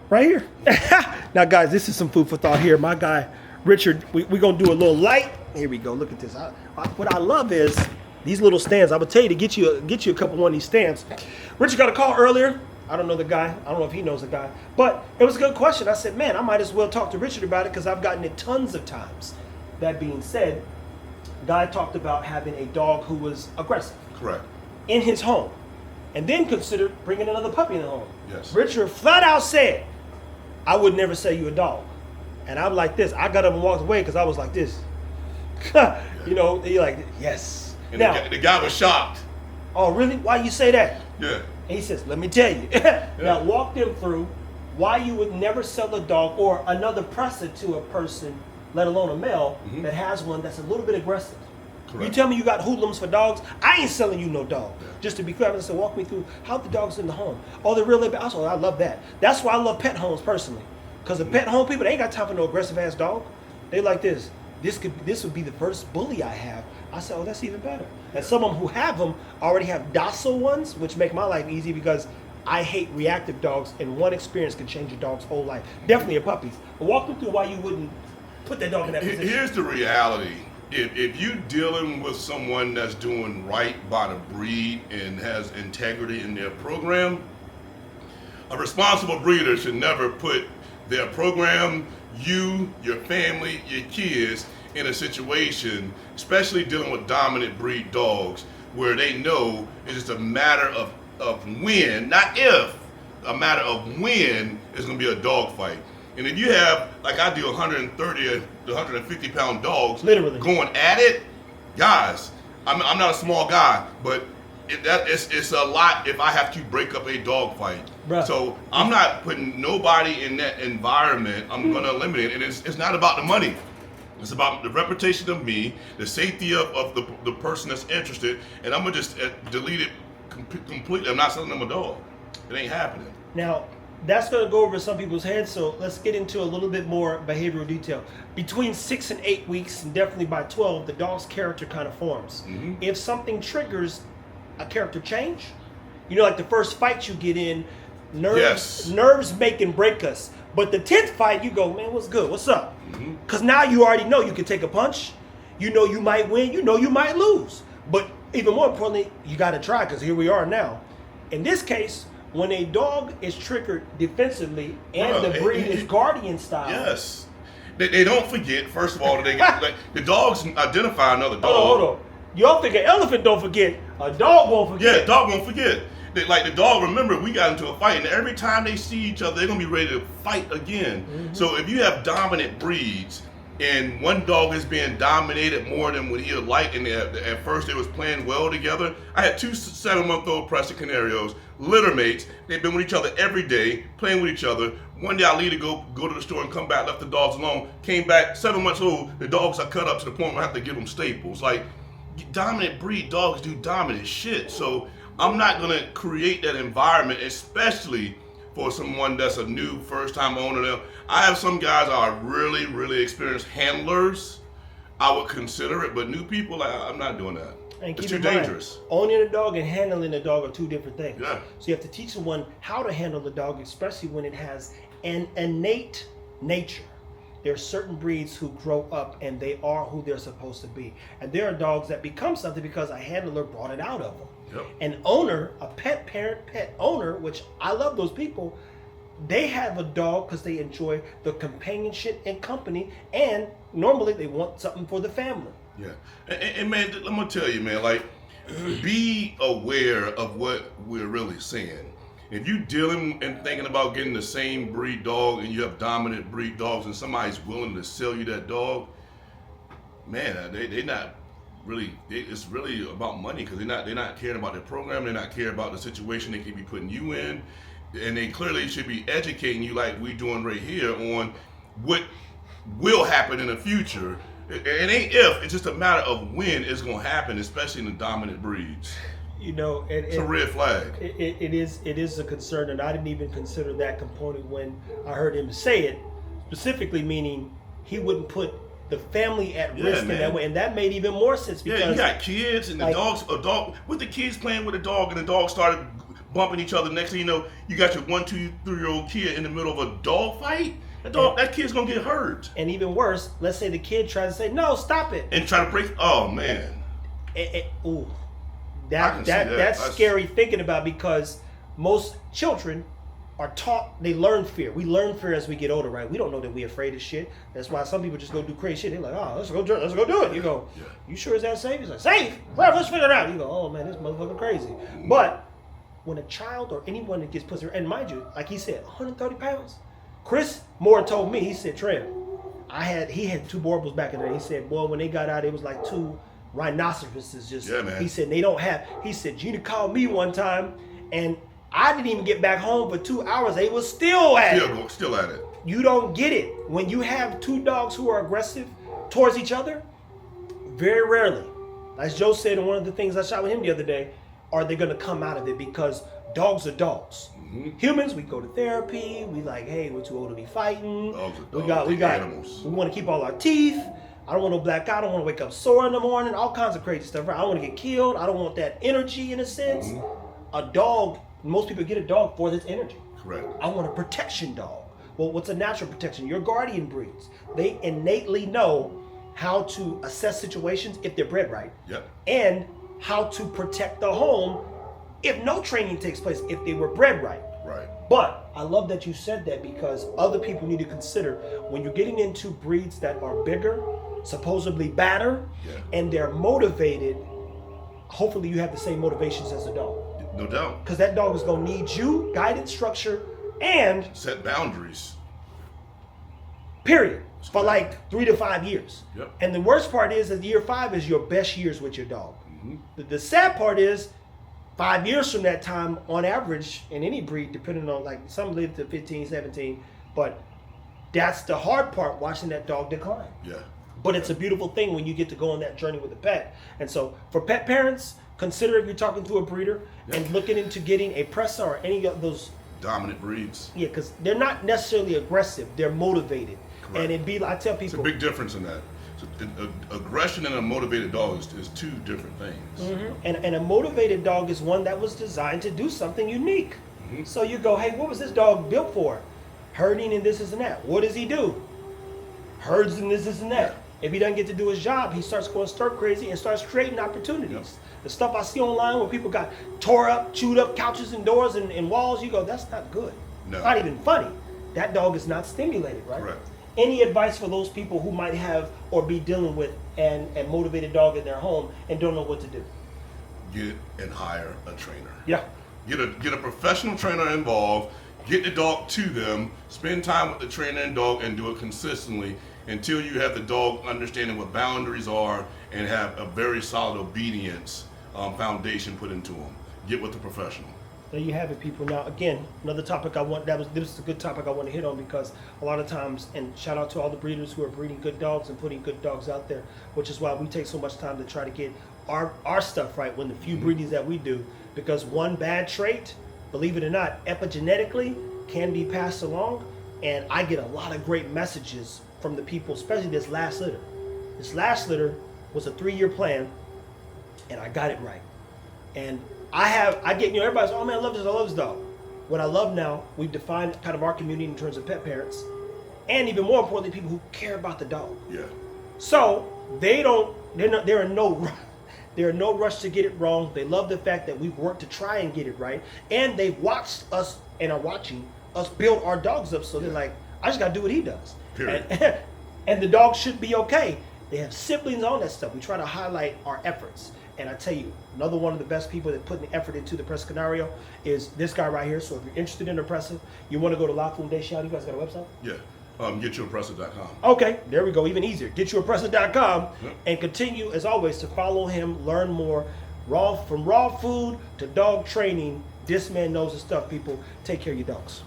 right here. Now, guys, this is some food for thought here. My guy, Richard, we're going to do a little light. Here we go. Look at this. What I love is these little stands. I would tell you to get you a couple one of these stands. Richard got a call earlier. I don't know the guy. I don't know if he knows the guy. But it was a good question. I said, man, I might as well talk to Richard about it because I've gotten it tons of times. That being said, guy talked about having a dog who was aggressive. Correct. In his home. And then considered bringing another puppy in the home. Yes. Richard flat out said, I would never sell you a dog. And I'm like this. I got up and walked away because I was like this. You know, he like, yes. And now, the guy was shocked. Oh, really? Why you say that? Yeah. And he says, let me tell you. Now, walk them through why you would never sell a dog or another presser to a person, let alone a male, that has one that's a little bit aggressive. Correct. You tell me you got hoodlums for dogs, I ain't selling you no dog. Yeah. Just to be clear, I said, walk me through how the dogs in the home. Oh, they're really bad. Also, I love that. That's why I love pet homes personally. Because the pet home people, they ain't got time for no aggressive ass dog. They like this. This would be the first bully I have. I said, oh, that's even better. And some of them who have them already have docile ones, which make my life easy because I hate reactive dogs, and one experience can change your dog's whole life. Definitely your puppies. But walk them through why you wouldn't put that dog in that position. Here's the reality. If you're dealing with someone that's doing right by the breed and has integrity in their program, a responsible breeder should never put their program, you, your family, your kids in a situation, especially dealing with dominant breed dogs, where they know it's just a matter of when, not if, a matter of when it's going to be a dog fight. And if you have, like I do, 130 to 150 pound dogs literally going at it, guys, I'm not a small guy, but it's a lot if I have to break up a dog fight. Bruh. So I'm not putting nobody in that environment. I'm going to eliminate it. And it's not about the money. It's about the reputation of me, the safety of the person that's interested, and I'm going to just delete it completely. I'm not selling them a dog. It ain't happening. Now, that's going to go over some people's heads, so let's get into a little bit more behavioral detail. Between 6 and 8 weeks, and definitely by 12, the dog's character kind of forms. Mm-hmm. If something triggers a character change, you know, like the first fight you get in, nerves make and break us. But the 10th fight, you go, man, what's good? What's up? Because now you already know you can take a punch. You know you might win. You know you might lose. But even more importantly, you got to try, because here we are now. In this case, when a dog is triggered defensively and the breed is guardian style. Yes. They don't forget, first of all, like, the dogs identify another dog. Hold on. Y'all think an elephant don't forget, a dog won't forget. Yeah, dog won't forget. Like the dog, remember, we got into a fight, and every time they see each other, they're going to be ready to fight again. Mm-hmm. So if you have dominant breeds, and one dog is being dominated more than what he would like, and at first they was playing well together. I had 2 7-month-old Prussia Canarios, litter mates. They've been with each other every day, playing with each other. One day I leave to go to the store and come back, left the dogs alone, came back, 7 months old, the dogs are cut up to the point where I have to give them staples. Like, dominant breed dogs do dominant shit. So I'm not gonna create that environment, especially for someone that's a new first-time owner. I have some guys that are really, really experienced handlers. I would consider it, but new people, I'm not doing that. And it's too dangerous. Owning a dog and handling a dog are two different things. Yeah. So you have to teach someone how to handle the dog, especially when it has an innate nature. There are certain breeds who grow up and they are who they're supposed to be. And there are dogs that become something because a handler brought it out of them. Yep. An owner, a pet parent, pet owner, which I love those people, they have a dog because they enjoy the companionship and company, and normally they want something for the family. Yeah. And man, I'm going to tell you, man, like, be aware of what we're really saying. If you're dealing and thinking about getting the same breed dog and you have dominant breed dogs and somebody's willing to sell you that dog, man, they not really, it's really about money, because they're not caring about their program, they're not caring about the situation they could be putting you in, and they clearly should be educating you like we're doing right here on what will happen in the future. It ain't if, it's just a matter of when it's going to happen, especially in the dominant breeds. You know, it's a red flag. It is a concern, and I didn't even consider that component when I heard him say it, specifically meaning he wouldn't put the family at risk in that way, and that made even more sense because you got kids and the dog with the kids playing with the dog, and the dog started bumping each other. Next thing you know, you got your 1, 2, 3-year-old kid in the middle of a dog fight. That kid's gonna get hurt. And even worse, let's say the kid tries to say, "No, stop it," and try to break. Oh man. That's scary thinking about, because most children are taught, they learn fear. We learn fear as we get older, right? We don't know that we're afraid of shit. That's why some people just go do crazy shit. They're like, "Oh, let's go do it." You go, "You sure is that safe?" He's like, "Safe? Well, let's figure it out." You go, "Oh man, this motherfucker crazy." But when a child or anyone that gets put through, and mind you, like he said, 130 pounds. Chris Moore told me, he said, "Trev, he had 2 Borbals back in there." He said, "Boy, when they got out, it was like 2 rhinoceroses." Just, yeah, man. He said, he said, "Gina called me one time, and I didn't even get back home for 2 hours. They was still at it." Still at it. You don't get it. When you have 2 dogs who are aggressive towards each other, very rarely, as Joe said in one of the things I shot with him the other day, are they going to come out of it, because dogs are dogs. Humans, we go to therapy. We like, hey, we're too old to be fighting. Dogs are dogs. We got animals. We want to keep all our teeth. I don't want no black eye. I don't want to wake up sore in the morning. All kinds of crazy stuff. Right? I don't want to get killed. I don't want that energy, in a sense. A dog, most people get a dog for this energy. Correct. I want a protection dog. Well, what's a natural protection? Your guardian breeds. They innately know how to assess situations if they're bred right. Yep. And how to protect the home if no training takes place, if they were bred right. Right. But I love that you said that, because other people need to consider, when you're getting into breeds that are bigger, supposedly badder, and they're motivated, hopefully you have the same motivations as the dog. No doubt. Because that dog is going to need you, guidance, structure, and set boundaries. Period. For like 3 to 5 years. Yep. And the worst part is that year 5 is your best years with your dog. The sad part is, 5 years from that time, on average, in any breed, depending on, like, some live to 15, 17, but that's the hard part, watching that dog decline. Yeah. But it's a beautiful thing when you get to go on that journey with a pet. And so, for pet parents, consider, if you're talking to a breeder and looking into getting a Presa or any of those dominant breeds. Yeah, because they're not necessarily aggressive; they're motivated. Correct. And I tell people, it's a big difference in that. So, aggression and a motivated dog is 2 different things. And a motivated dog is one that was designed to do something unique. So you go, hey, what was this dog built for? Herding and this and that. What does he do? Herds and this and that. If he doesn't get to do his job, he starts going stir crazy and starts creating opportunities. The stuff I see online where people got tore up, chewed up couches and doors and walls, you go, that's not good. No. It's not even funny. That dog is not stimulated, right? Correct. Any advice for those people who might have or be dealing with a motivated dog in their home and don't know what to do? Get and hire a trainer. Yeah. Get a professional trainer involved. Get the dog to them. Spend time with the trainer and dog, and do it consistently until you have the dog understanding what boundaries are and have a very solid obedience foundation put into them. Get with the professional. There you have it, people. Now, again, another topic this is a good topic I want to hit on, because a lot of times, and shout out to all the breeders who are breeding good dogs and putting good dogs out there, which is why we take so much time to try to get our stuff right when the few breedings that we do, because one bad trait, believe it or not, epigenetically can be passed along, and I get a lot of great messages from the people, especially this last litter. This last litter was a 3-year plan, and I got it right. And I get, everybody's, oh man, I love this dog. What I love now, we've defined kind of our community in terms of pet parents, and even more importantly, people who care about the dog. Yeah. So they're in no rush to get it wrong. They love the fact that we've worked to try and get it right, and they've watched us and are watching us build our dogs up. So they're like, I just gotta do what he does. Period. And the dog should be okay. They have siblings on that stuff. We try to highlight our efforts. And I tell you, another one of the best people that put the effort into the Presa Canario is this guy right here. So if you're interested in the Presa, you want to go to La Fundación. You guys got a website? Yeah. GetYouAPresa.com. Okay, there we go. Even easier. GetYouAPresa.com. And continue, as always, to follow him, learn more. From raw food to dog training, this man knows his stuff, people. Take care of your dogs.